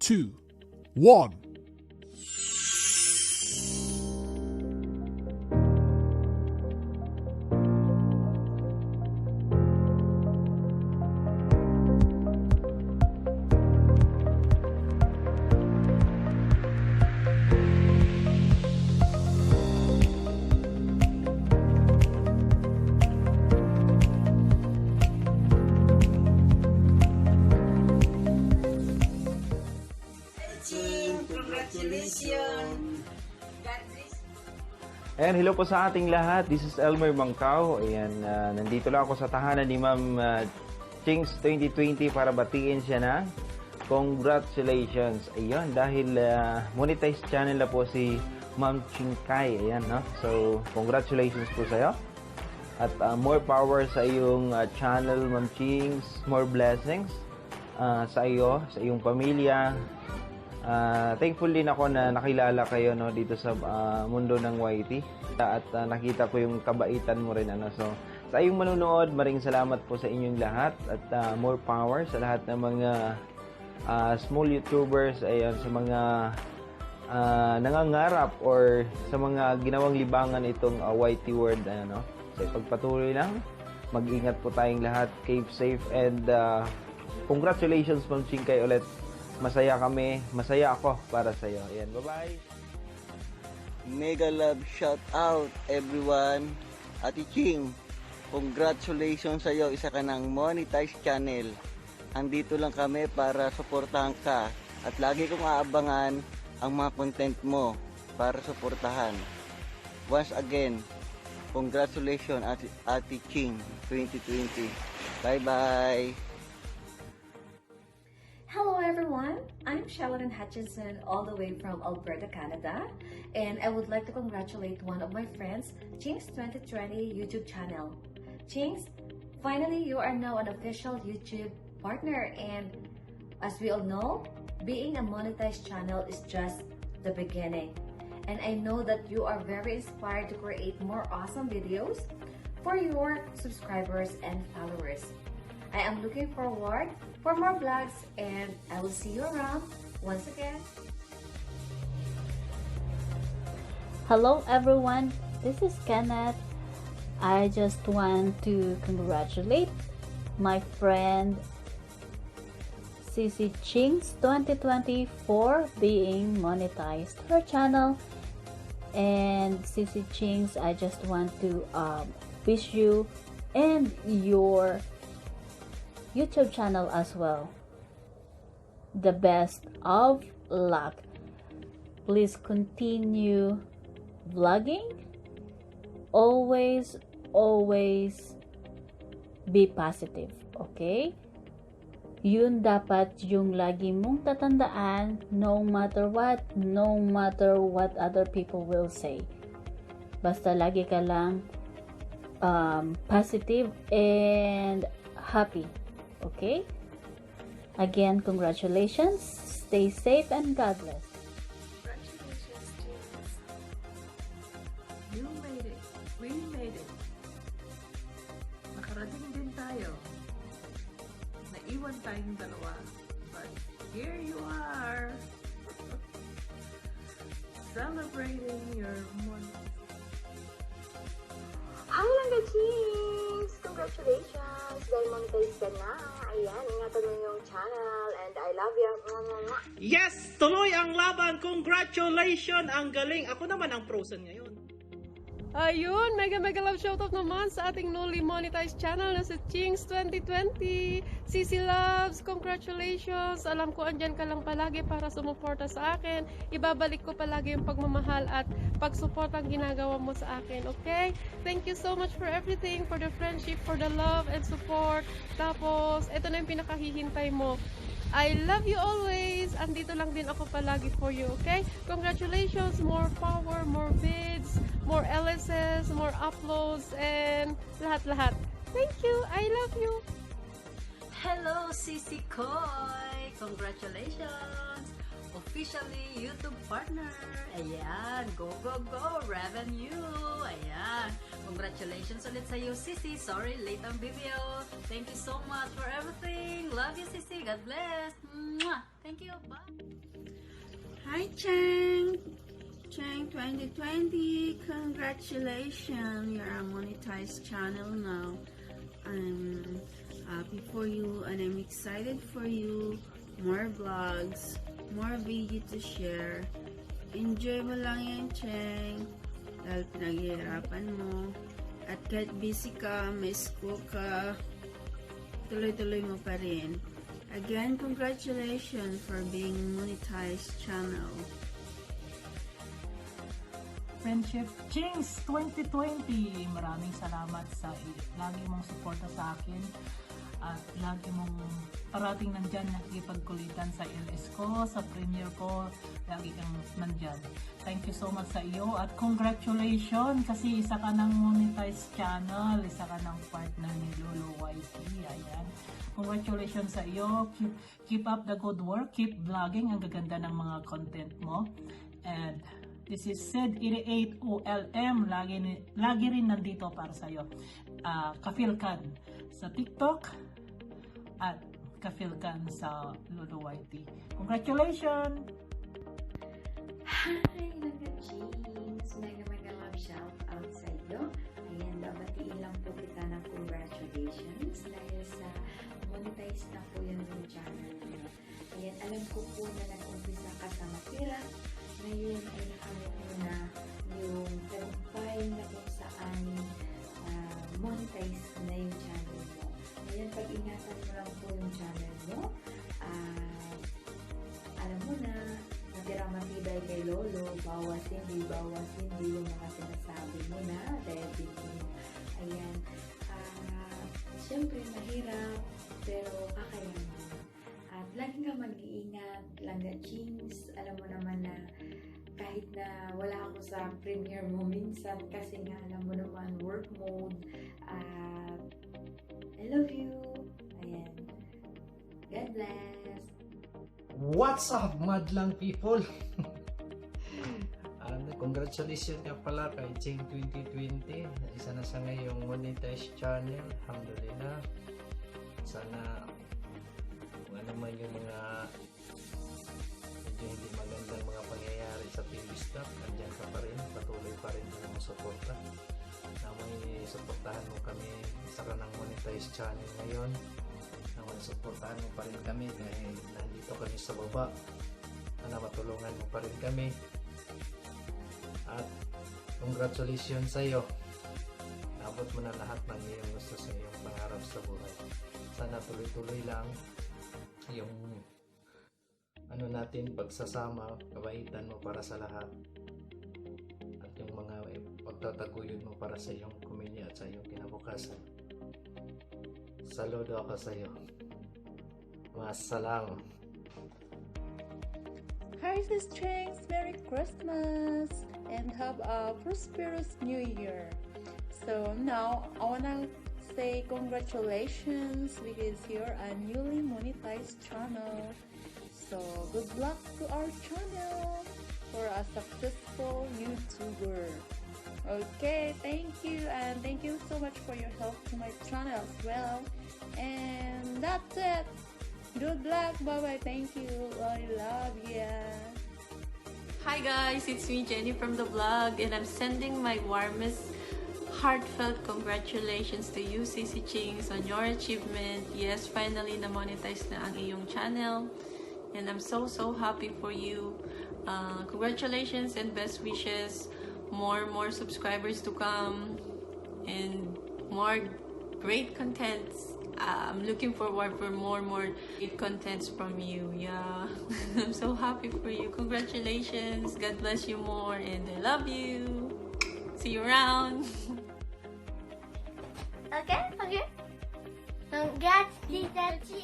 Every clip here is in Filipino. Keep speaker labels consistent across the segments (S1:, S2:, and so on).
S1: 2, 1.
S2: Congratulations! God bless.
S3: Ayan, hello po sa ating lahat. This is Elmer Mangkao. Ayan, nandito lang ako sa tahanan ni Ma'am Chings 2020 para batiin siya na congratulations. Ayan, dahil monetized channel na po si Ma'am Chingkay. Ayan, no? So, congratulations po sa'yo. At more power sa iyong channel, Ma'am Chings. More blessings sa iyo, sa iyong pamilya. Thankful din ako na nakilala kayo, no, dito sa mundo ng YT at nakita ko yung kabaitan mo rin, ano. So sa iyong manunood, maring salamat po sa inyong lahat at more power sa lahat ng mga small YouTubers, ayan, sa mga nangangarap or sa mga ginawang libangan itong YT world, ano. So ipagpatuloy lang, mag-ingat po tayong lahat, keep safe, and congratulations Ma'am Chingkay ulit. Masaya kami, masaya ako para sa iyo. Ayan, bye-bye.
S4: Mega love shout out everyone. Ate Ching, congratulations sa iyo, isa ka ng monetized channel. Andito lang kami para suportahan ka at lagi kong aabangan ang mga content mo para suportahan. Once again, congratulations Ate Ching 2020. Bye-bye.
S5: Hello everyone, I'm Sheldon Hutchinson all the way from Alberta, Canada, and I would like to congratulate one of my friends, Chings 2020 YouTube channel. Chings, finally you are now an official YouTube partner, and as we all know, being a monetized channel is just the beginning. And I know that you are very inspired to create more awesome videos for your subscribers and followers. I am looking forward for more vlogs, and I will see you around once again.
S6: Hello everyone, this is Kenneth. I just want to congratulate my friend CC Chings 2020 for being monetized her channel. And CC Chings, I just want to wish you and your YouTube channel as well the best of luck. Please continue vlogging. Always be positive, okay? Yun dapat yung lagi mong tatandaan, no matter what other people will say. Basta lagi ka lang positive and happy. Okay? Again, congratulations. Stay safe and God bless.
S7: Congratulations, James. You made it. We made it. Nakarating din tayo. Naiwan tayong dalawa. But here you are. Celebrating your month.
S8: Hi lang ka, Chings! Congratulations! Dahil monetize ka na. Ayan, ingatan mo yung channel and I love you.
S9: Yes! Tuloy ang laban! Congratulations! Ang galing! Ako naman ang frozen ngayon.
S10: Ayun, mega love shoutout naman sa ating newly monetized channel na si Chings 2020. CC Loves, congratulations! Alam ko andyan ka lang palagi para sumuporta sa akin. Ibabalik ko palagi yung pagmamahal at pag-support ang ginagawa mo sa akin, okay? Thank you so much for everything, for the friendship, for the love and support. Tapos, ito na yung pinakahihintay mo. I love you always. Andito lang din ako palagi for you, okay? Congratulations, more power, more vids, more LSS, more uploads, and lahat-lahat. Thank you. I love you.
S2: Hello, Sisi Koy! Congratulations! Officially YouTube partner. Ayan, go, revenue. Ayan, congratulations ulit sa iyo, Sisi. Sorry, late ang video. Thank you so much for everything. Love you, Sisi. God bless. Mwah! Thank you. Bye.
S1: Hi Chang! Chang 2020, congratulations! You're a monetized channel now. I'm happy for you and I'm excited for you. More vlogs, more video to share. Enjoy mo lang yan, Chang. Dahil pinaghihirapan mo. At kahit busy ka, may school ka, tuloy-tuloy mo pa rin. Again, congratulations for being monetized channel.
S11: Friendship Chings 2020. Maraming salamat sa lagi mong suporta sa akin at lagi mong parating nandyan, nakikipagkulitan sa LS ko, sa premiere ko, lagi kang nandyan. Thank you so much sa iyo at congratulations kasi isa ka ng monetized channel, isa ka ng partner ni Lolo YT. Ayan. Congratulations sa iyo. Keep up the good work, keep vlogging, ang gaganda ng mga content mo. And this is Sid 88 OLM. Lagi rin nandito para sa iyo. Kafilkan sa TikTok at Kafilkan sa Lolo YT. Congratulations!
S5: Hi, mga James! Mega love shout out sa iyo. Ayan, babatiin lang po kita ng congratulations dahil sa monetize na po yung channel niyo. Ayan, alam ko po na nag-umpisa ka sa mahirap. Ngayon ay nakamit mo na yung tagumpay na kung saan monetize na yung channel mo. Ayan, pag-ingatan mo lang po yung channel mo. Alam mo na, natira matibay kay Lolo, bawas hindi yung mga sinasabi mo na, diabetes. Ayan, syempre mahirap, pero kakayanin mo. At lagi ka mag-iingat, langga Chings, alam mo naman na kahit na wala ako sa premiere mo minsan kasi nga alam mo naman work mode. I love you. Ayan. God bless.
S12: What's up, madlang people? Congratulations nga pala kay Ching 2020. Isa na sa ngayong monetized channel. Alhamdulillah. Sana kung ano man yung mga medyo hindi magandang mga pangyayari sa TV stock, andyan ka pa rin, patuloy pa rin din ang suporta. Na may suportahan mo kami, isa ka ng monetized channel ngayon. Na may suportahan mo pa rin kami dahil nandito kami sa baba. Sana matulungan mo pa rin kami. At congratulations sa iyo. Abot mo na lahat ng iyong gusto sa iyong pangarap sa buhay. Sana tuloy-tuloy lang yung ano natin pagsasama, kabaitan mo para sa lahat. At yung mga pagtataguyod mo para sa iyong pamilya at sa iyong kinabukasan. Saludo ako sa iyo. Masalam.
S6: Hi sis Chings, Merry Christmas and have a prosperous New Year. So now I wanna say congratulations because you're a newly monetized channel. So good luck to our channel for a successful YouTuber. Okay, thank you and thank you so much for your help to my channel as well. And that's it. Good luck, bye-bye, thank you, I love ya.
S10: Hi guys, it's me Jenny from the vlog and I'm sending my warmest heartfelt congratulations to you Sisi Chings on your achievement. Yes, finally na-monetize na ang iyong channel and I'm so happy for you. Congratulations and best wishes. More subscribers to come and more great contents. I'm looking forward for more great contents from you. Yeah, I'm so happy for you. Congratulations. God bless you more and I love you. See you around.
S13: Okay. Congrats, Tita Chi.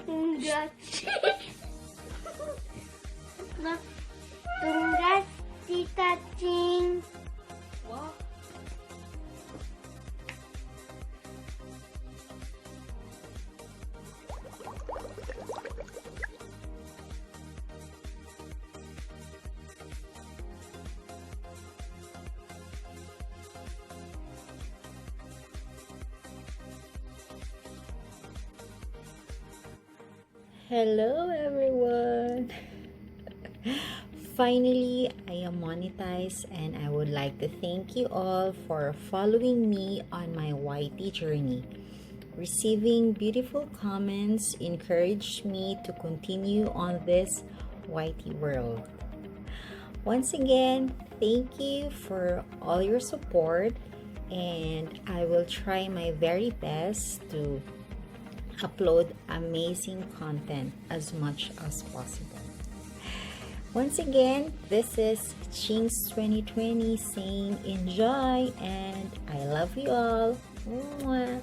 S13: Congrats. Congrats, Tita Ching.
S5: What?
S14: Hello everyone. Finally, I am monetized, and I would like to thank you all for following me on my YT journey. Receiving beautiful comments encouraged me to continue on this YT world. Once again, thank you for all your support, and I will try my very best to upload amazing content as much as possible. Once again, this is Chings 2020 saying enjoy, and I love you all. Mwah.